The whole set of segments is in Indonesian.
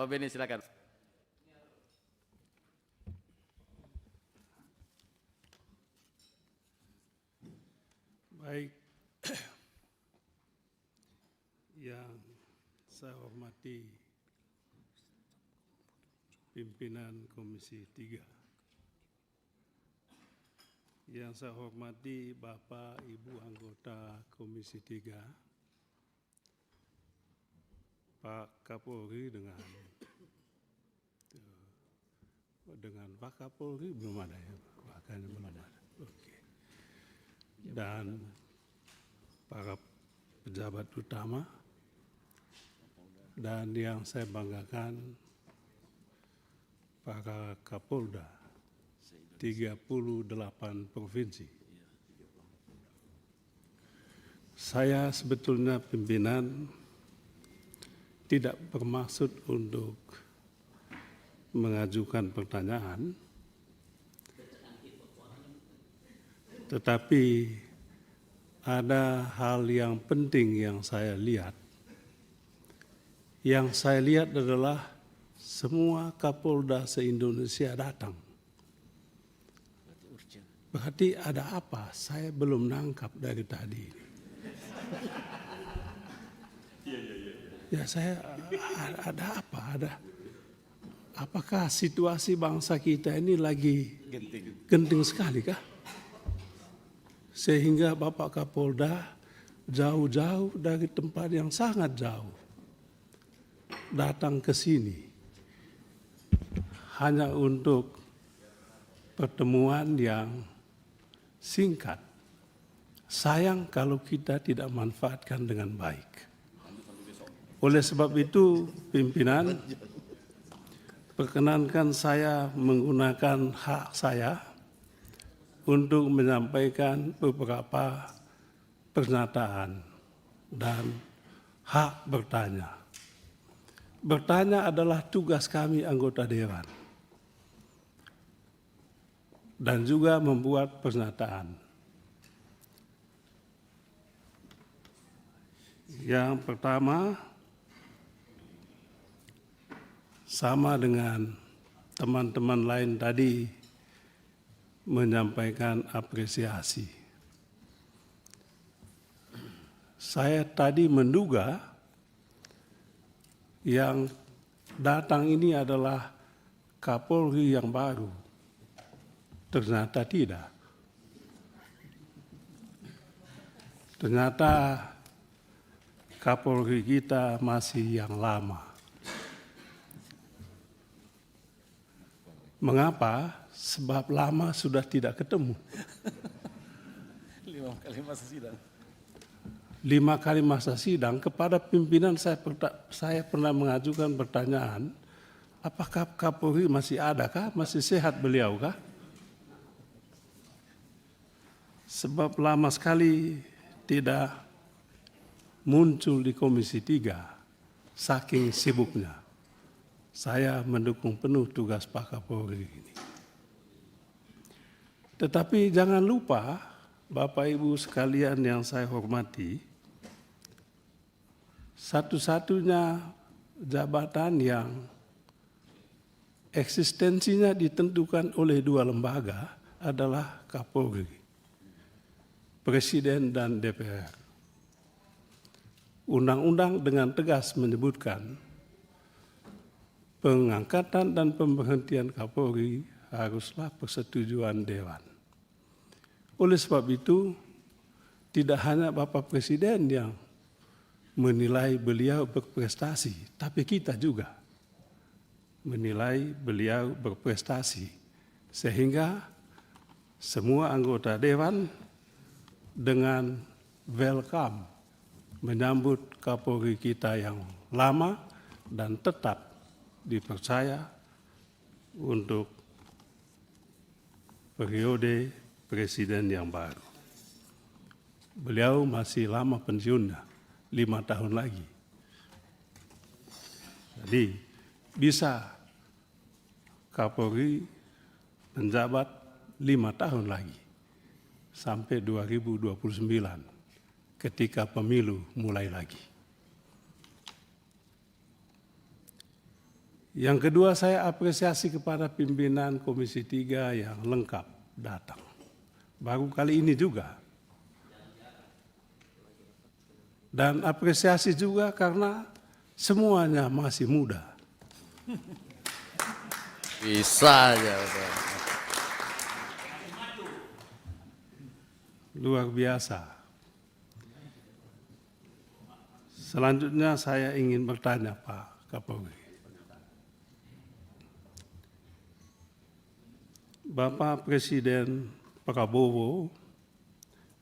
Pak Beni silakan. Baik, yang saya hormati pimpinan Komisi 3, yang saya hormati Bapak Ibu anggota Komisi 3, Pak Kapolri dengan Pak Kapolri belum ada ya, bahkan belum ada. Oke. Dan para pejabat utama, dan yang saya banggakan para Kapolda 38 provinsi. Saya sebetulnya pimpinan tidak bermaksud untuk mengajukan pertanyaan, tetapi ada hal yang penting yang saya lihat. Yang saya lihat adalah semua Kapolda se-Indonesia datang. Berarti ada apa? Saya belum nangkap dari tadi. Ya saya ada apa? Apakah situasi bangsa kita ini lagi genting sekali kah? Sehingga Bapak Kapolda jauh-jauh dari tempat yang sangat jauh datang ke sini hanya untuk pertemuan yang singkat. Sayang kalau kita tidak manfaatkan dengan baik. Oleh sebab itu, pimpinan, perkenankan saya menggunakan hak saya untuk menyampaikan beberapa pernyataan dan hak bertanya. Bertanya adalah tugas kami anggota dewan dan juga membuat pernyataan. Yang pertama, sama dengan teman-teman lain tadi menyampaikan apresiasi. Saya tadi menduga yang datang ini adalah Kapolri yang baru. Ternyata tidak. Ternyata Kapolri kita masih yang lama. Mengapa? Sebab lama sudah tidak ketemu. 5 kali masa sidang. 5 kali masa sidang. Kepada pimpinan saya pernah mengajukan pertanyaan, apakah Kapolri masih ada kah? Masih sehat beliau kah? Sebab lama sekali tidak muncul di Komisi 3, saking sibuknya. Saya mendukung penuh tugas Pak Kapolri ini. Tetapi jangan lupa, Bapak Ibu sekalian yang saya hormati, satu-satunya jabatan yang eksistensinya ditentukan oleh 2 lembaga adalah Kapolri, Presiden dan DPR. Undang-undang dengan tegas menyebutkan pengangkatan dan pemberhentian Kapolri haruslah persetujuan Dewan. Oleh sebab itu, tidak hanya Bapak Presiden yang menilai beliau berprestasi, tapi kita juga menilai beliau berprestasi. Sehingga semua anggota Dewan dengan welcome menyambut Kapolri kita yang lama dan tetap dipercaya untuk periode presiden yang baru. Beliau masih lama pensiunnya, 5 tahun lagi. Jadi bisa Kapolri menjabat 5 tahun lagi sampai 2029 ketika pemilu mulai lagi. Yang kedua, saya apresiasi kepada pimpinan Komisi 3 yang lengkap datang. Baru kali ini juga. Dan apresiasi juga karena semuanya masih muda. Bisa aja. Luar biasa. Selanjutnya saya ingin bertanya Pak Kapolri. Bapak Presiden Prabowo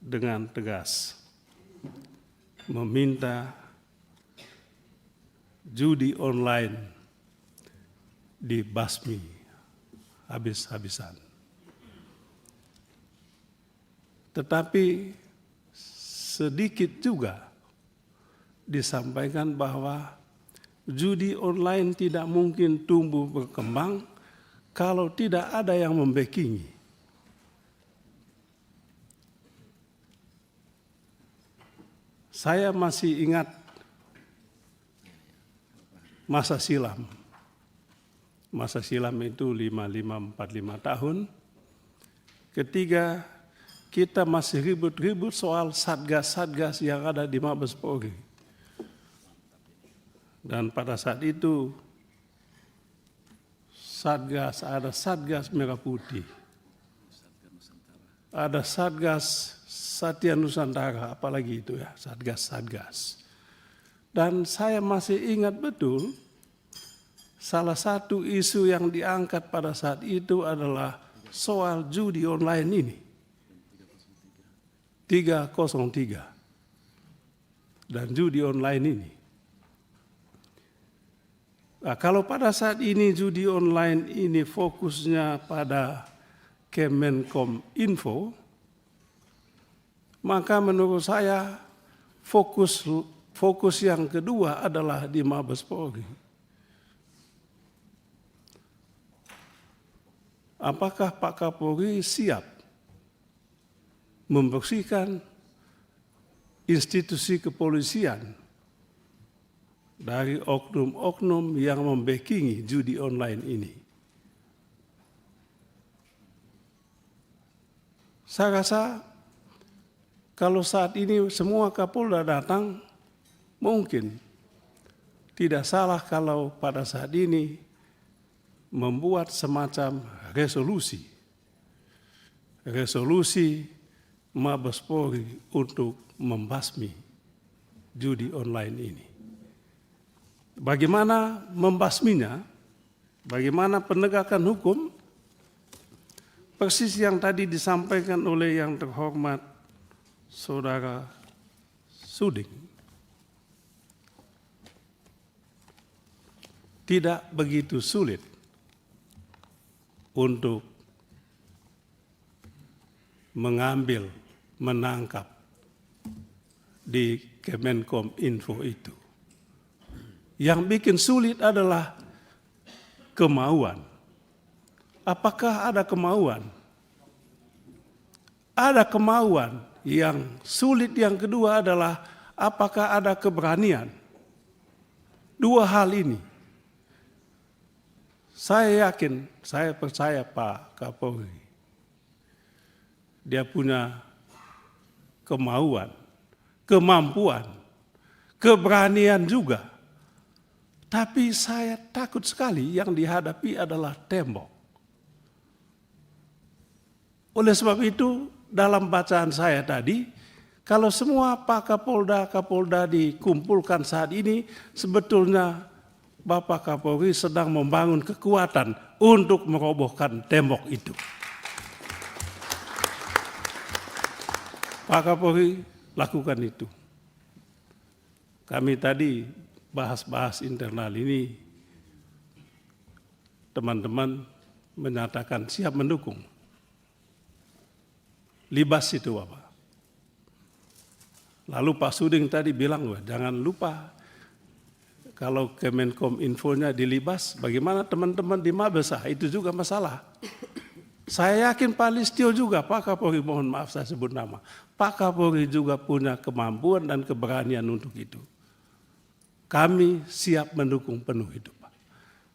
dengan tegas meminta judi online dibasmi habis-habisan. Tetapi sedikit juga disampaikan bahwa judi online tidak mungkin tumbuh berkembang kalau tidak ada yang membackingi. Saya masih ingat masa silam. Masa silam itu 45-45 tahun. Ketika kita masih ribut-ribut soal satgas-satgas yang ada di Mabes Polri. Dan pada saat itu ada Satgas Merah Putih, ada Satgas Satya Nusantara, apalagi itu ya, Satgas-Satgas. Dan saya masih ingat betul, salah satu isu yang diangkat pada saat itu adalah soal judi online ini. 303. Dan judi online ini. Nah, kalau pada saat ini judi online ini fokusnya pada Kemenkom Info, maka menurut saya fokus yang kedua adalah di Mabes Polri. Apakah Pak Kapolri siap membersihkan institusi kepolisian dari oknum-oknum yang membackingi judi online ini? Saya rasa kalau saat ini semua Kapolda datang, mungkin tidak salah kalau pada saat ini membuat semacam resolusi Mabes Polri untuk membasmi judi online ini. Bagaimana membasminya, bagaimana penegakan hukum, persis yang tadi disampaikan oleh yang terhormat Saudara Suding. Tidak begitu sulit untuk menangkap di Kemenkom Info itu. Yang bikin sulit adalah kemauan. Apakah ada kemauan? Ada kemauan. Yang sulit yang kedua adalah apakah ada keberanian? Dua hal ini. Saya yakin, saya percaya Pak Kapolri. Dia punya kemauan, kemampuan, keberanian juga. Tapi saya takut sekali yang dihadapi adalah tembok. Oleh sebab itu, dalam bacaan saya tadi, kalau semua Pak Kapolda dikumpulkan saat ini, sebetulnya Bapak Kapolri sedang membangun kekuatan untuk merobohkan tembok itu. Pak Kapolri, lakukan itu. Kami tadi bahas internal ini, teman-teman menyatakan siap mendukung. Libas itu Bapak. Lalu Pak Suding tadi bilang, jangan lupa kalau Kemenkom Infonya dilibas, bagaimana teman-teman di Mabes? Itu juga masalah. Saya yakin Pak Listio juga, Pak Kapolri, mohon maaf saya sebut nama, Pak Kapolri juga punya kemampuan dan keberanian untuk itu. Kami siap mendukung penuh itu Pak.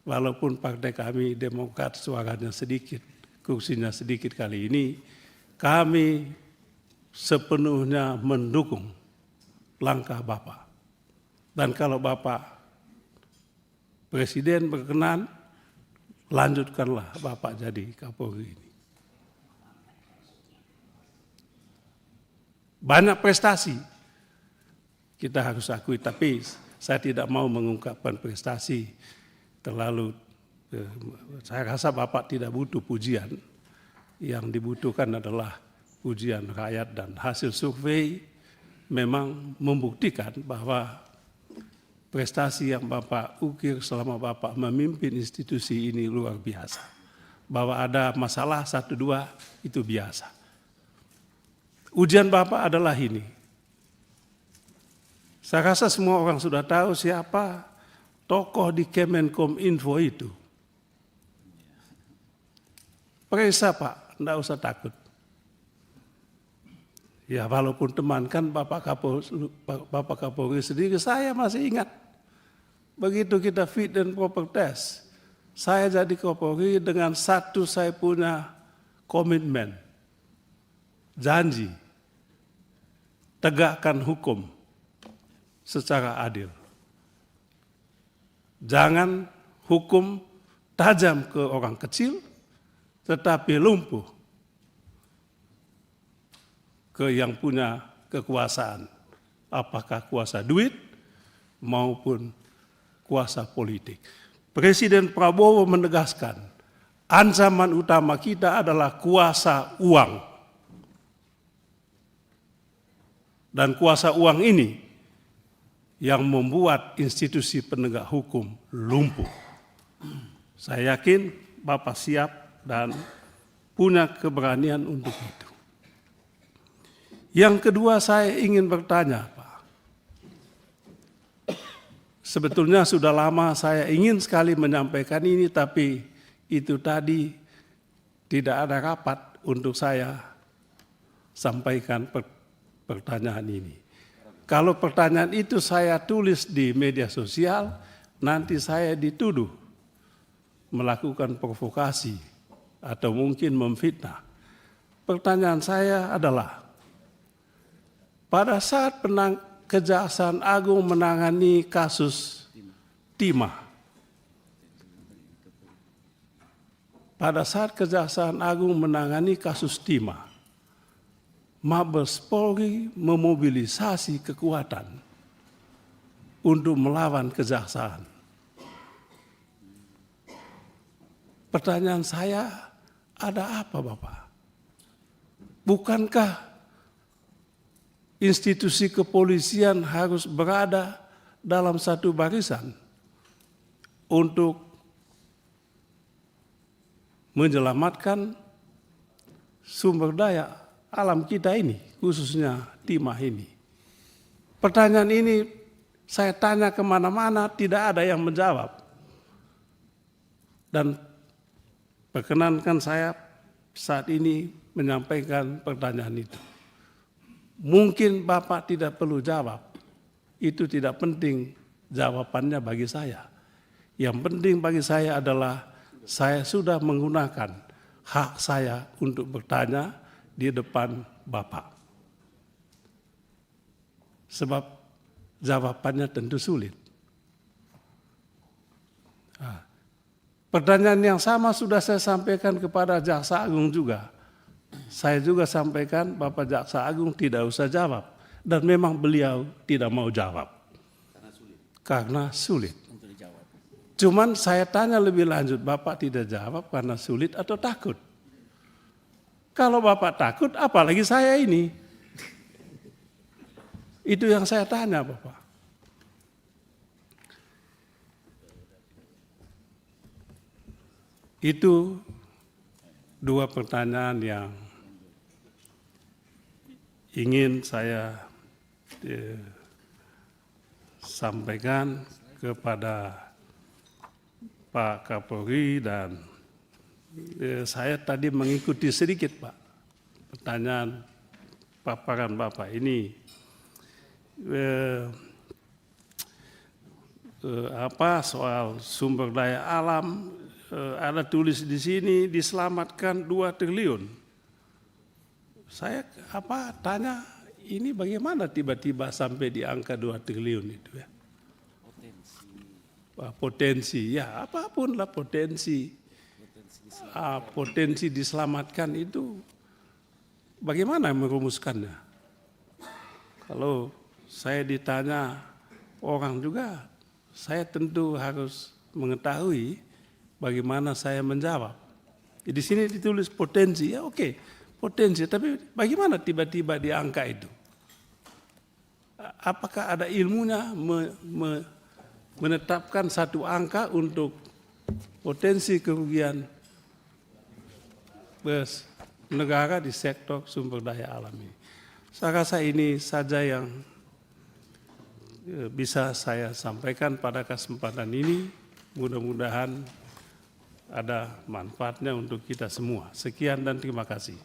walaupun partai kami Demokrat suaranya sedikit, kursinya sedikit kali ini, kami sepenuhnya mendukung langkah Bapak. Dan kalau Bapak Presiden berkenan, lanjutkanlah Bapak jadi Kapolri ini. Banyak prestasi kita harus akui, tapi saya tidak mau mengungkapkan prestasi terlalu. Saya rasa Bapak tidak butuh pujian. Yang dibutuhkan adalah pujian rakyat, dan hasil survei memang membuktikan bahwa prestasi yang Bapak ukir selama Bapak memimpin institusi ini luar biasa. Bahwa ada masalah 1-2 itu biasa. Ujian Bapak adalah ini. Saya rasa semua orang sudah tahu siapa tokoh di Kemenkominfo itu. Periksa Pak, enggak usah takut. Ya walaupun teman kan Bapak Kapolri sendiri, saya masih ingat. Begitu kita fit and proper test, saya jadi Kapolri dengan satu saya punya komitmen, janji, tegakkan hukum secara adil. Jangan hukum tajam ke orang kecil, tetapi lumpuh ke yang punya kekuasaan, apakah kuasa duit maupun kuasa politik. Presiden Prabowo menegaskan, ancaman utama kita adalah kuasa uang. Dan kuasa uang ini yang membuat institusi penegak hukum lumpuh. Saya yakin Bapak siap dan punya keberanian untuk itu. Yang kedua, saya ingin bertanya, Pak. Sebetulnya sudah lama saya ingin sekali menyampaikan ini, tapi itu tadi tidak ada rapat untuk saya sampaikan pertanyaan ini. Kalau pertanyaan itu saya tulis di media sosial, nanti saya dituduh melakukan provokasi atau mungkin memfitnah. Pertanyaan saya adalah, pada saat Kejaksaan Agung menangani kasus timah, pada saat Kejaksaan Agung menangani kasus timah, Mabes Polri memobilisasi kekuatan untuk melawan kejaksaan. Pertanyaan saya, ada apa Bapak? Bukankah institusi kepolisian harus berada dalam satu barisan untuk menyelamatkan sumber daya alam kita ini, khususnya timah ini? Pertanyaan ini saya tanya kemana-mana, tidak ada yang menjawab. Dan perkenankan saya saat ini menyampaikan pertanyaan itu. Mungkin Bapak tidak perlu jawab, itu tidak penting jawabannya bagi saya. Yang penting bagi saya adalah saya sudah menggunakan hak saya untuk bertanya di depan Bapak. Sebab jawabannya tentu sulit. Pertanyaan yang sama sudah saya sampaikan kepada Jaksa Agung juga. Saya juga sampaikan, Bapak Jaksa Agung tidak usah jawab. Dan memang beliau tidak mau jawab. Karena sulit. Cuman saya tanya lebih lanjut, Bapak tidak jawab karena sulit atau takut? Kalau Bapak takut, apalagi saya ini? Itu yang saya tanya, Bapak. Itu dua pertanyaan yang ingin saya sampaikan kepada Pak Kapolri, dan saya tadi mengikuti sedikit Pak pertanyaan paparan Bapak ini. soal sumber daya alam, ada tulis di sini diselamatkan 2 triliun. Saya tanya, ini bagaimana tiba-tiba sampai di angka 2 triliun itu ya? Potensi, ya apapun lah potensi. Potensi diselamatkan itu bagaimana merumuskannya? Kalau saya ditanya orang juga, saya tentu harus mengetahui bagaimana saya menjawab. Di sini ditulis potensi, ya oke, potensi, tapi bagaimana tiba-tiba di angka itu? Apakah ada ilmunya menetapkan satu angka untuk potensi kerugian negara di sektor sumber daya alam ini? Saya rasa ini saja yang bisa saya sampaikan pada kesempatan ini. Mudah-mudahan ada manfaatnya untuk kita semua. Sekian dan terima kasih.